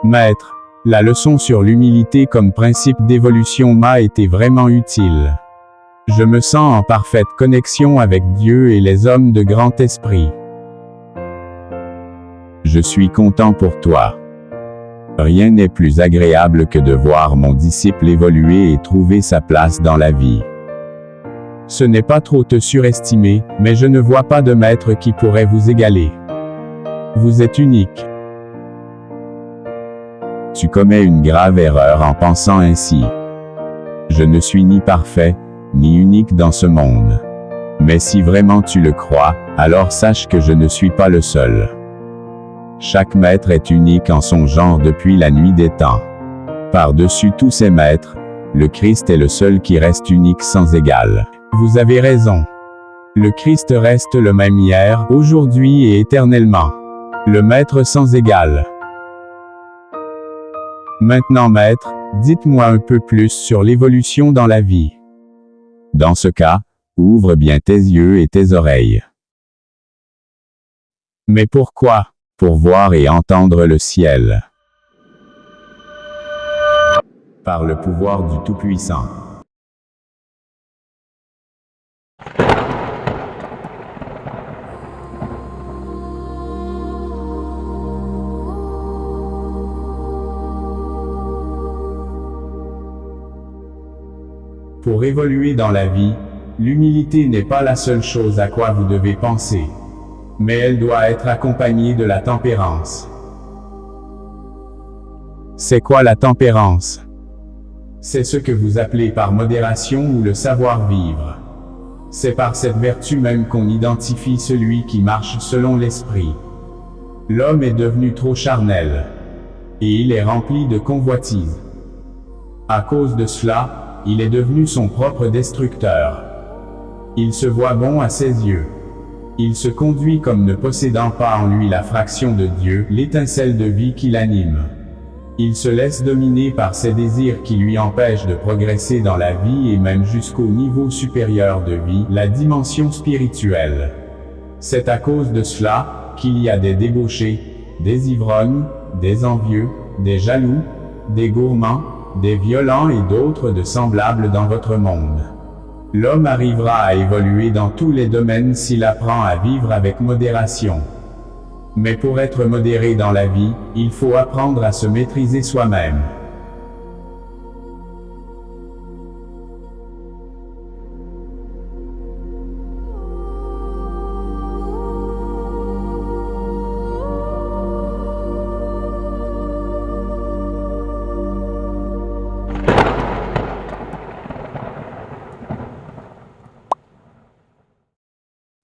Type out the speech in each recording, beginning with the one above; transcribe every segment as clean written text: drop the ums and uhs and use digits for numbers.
Maître, la leçon sur l'humilité comme principe d'évolution m'a été vraiment utile. Je me sens en parfaite connexion avec Dieu et les hommes de grand esprit. Je suis content pour toi. Rien n'est plus agréable que de voir mon disciple évoluer et trouver sa place dans la vie. Ce n'est pas trop te surestimer, mais je ne vois pas de maître qui pourrait vous égaler. Vous êtes unique. Tu commets une grave erreur en pensant ainsi. Je ne suis ni parfait, ni unique dans ce monde. Mais si vraiment tu le crois, alors sache que je ne suis pas le seul. Chaque maître est unique en son genre depuis la nuit des temps. Par-dessus tous ces maîtres, le Christ est le seul qui reste unique sans égal. Vous avez raison. Le Christ reste le même hier, aujourd'hui et éternellement. Le maître sans égal. Maintenant maître, dites-moi un peu plus sur l'évolution dans la vie. Dans ce cas, ouvre bien tes yeux et tes oreilles. Mais pourquoi? Pour voir et entendre le ciel. Par le pouvoir du Tout-Puissant. Pour évoluer dans la vie, l'humilité n'est pas la seule chose à quoi vous devez penser. Mais elle doit être accompagnée de la tempérance. C'est quoi la tempérance? C'est ce que vous appelez par modération ou le savoir-vivre. C'est par cette vertu même qu'on identifie celui qui marche selon l'esprit. L'homme est devenu trop charnel. Et il est rempli de convoitises. À cause de cela, il est devenu son propre destructeur. Il se voit bon à ses yeux. Il se conduit comme ne possédant pas en lui la fraction de Dieu, l'étincelle de vie qui l'anime. Il se laisse dominer par ses désirs qui lui empêchent de progresser dans la vie et même jusqu'au niveau supérieur de vie, la dimension spirituelle. C'est à cause de cela qu'il y a des débauchés, des ivrognes, des envieux, des jaloux, des gourmands, des violents et d'autres de semblables dans votre monde. L'homme arrivera à évoluer dans tous les domaines s'il apprend à vivre avec modération. Mais pour être modéré dans la vie, il faut apprendre à se maîtriser soi-même.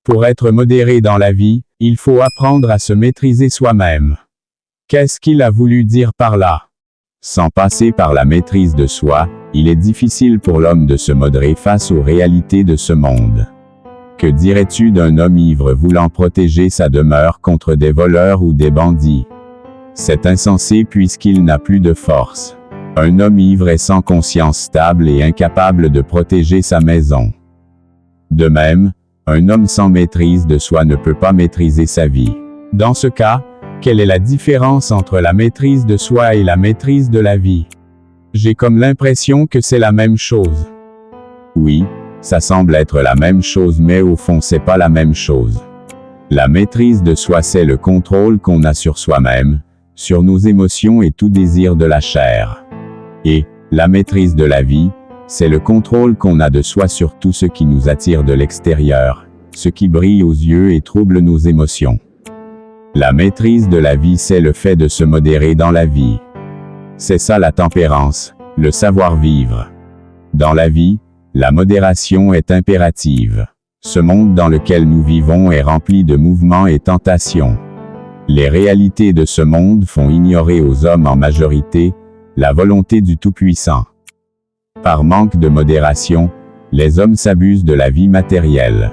Pour être modéré dans la vie, il faut apprendre à se maîtriser soi-même. Qu'est-ce qu'il a voulu dire par là? Sans passer par la maîtrise de soi, il est difficile pour l'homme de se modérer face aux réalités de ce monde. Que dirais-tu d'un homme ivre voulant protéger sa demeure contre des voleurs ou des bandits? C'est insensé puisqu'il n'a plus de force. Un homme ivre est sans conscience stable et incapable de protéger sa maison. De même, un homme sans maîtrise de soi ne peut pas maîtriser sa vie. Dans ce cas, quelle est la différence entre la maîtrise de soi et la maîtrise de la vie? J'ai comme l'impression que c'est la même chose. Oui, ça semble être la même chose mais au fond c'est pas la même chose. La maîtrise de soi c'est le contrôle qu'on a sur soi-même, sur nos émotions et tout désir de la chair. Et, la maîtrise de la vie, c'est le contrôle qu'on a de soi sur tout ce qui nous attire de l'extérieur, ce qui brille aux yeux et trouble nos émotions. La maîtrise de la vie c'est le fait de se modérer dans la vie. C'est ça la tempérance, le savoir-vivre. Dans la vie, la modération est impérative. Ce monde dans lequel nous vivons est rempli de mouvements et tentations. Les réalités de ce monde font ignorer aux hommes en majorité la volonté du Tout-Puissant. Par manque de modération, les hommes s'abusent de la vie matérielle.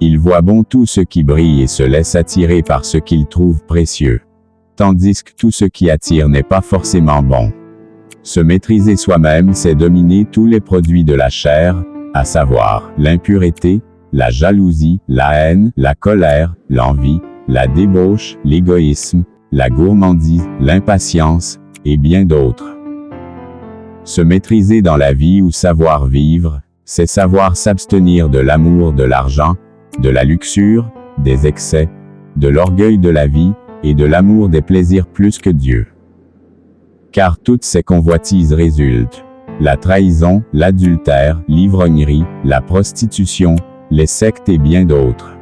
Ils voient bon tout ce qui brille et se laissent attirer par ce qu'ils trouvent précieux. Tandis que tout ce qui attire n'est pas forcément bon. Se maîtriser soi-même, c'est dominer tous les produits de la chair, à savoir l'impureté, la jalousie, la haine, la colère, l'envie, la débauche, l'égoïsme, la gourmandise, l'impatience, et bien d'autres. Se maîtriser dans la vie ou savoir vivre, c'est savoir s'abstenir de l'amour de l'argent, de la luxure, des excès, de l'orgueil de la vie, et de l'amour des plaisirs plus que Dieu. Car toutes ces convoitises résultent. La trahison, l'adultère, l'ivrognerie, la prostitution, les sectes et bien d'autres.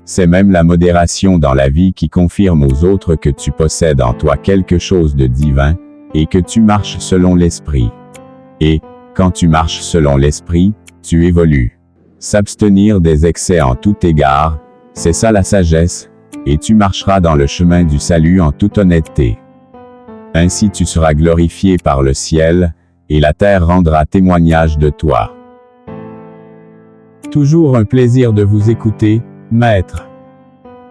C'est même la modération dans la vie qui confirme aux autres que tu possèdes en toi quelque chose de divin, et que tu marches selon l'esprit. Et, quand tu marches selon l'esprit, tu évolues. S'abstenir des excès en tout égard, c'est ça la sagesse, et tu marcheras dans le chemin du salut en toute honnêteté. Ainsi tu seras glorifié par le ciel, et la terre rendra témoignage de toi. Toujours un plaisir de vous écouter, Maître.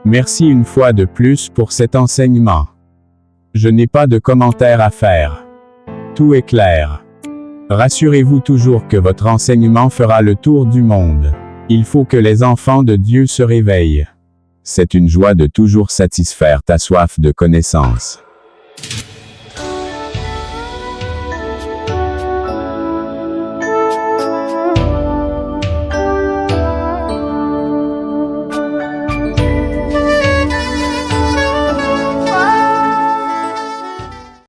Merci une fois de plus pour cet enseignement. Je n'ai pas de commentaire à faire. Tout est clair. Rassurez-vous toujours que votre enseignement fera le tour du monde. Il faut que les enfants de Dieu se réveillent. C'est une joie de toujours satisfaire ta soif de connaissance.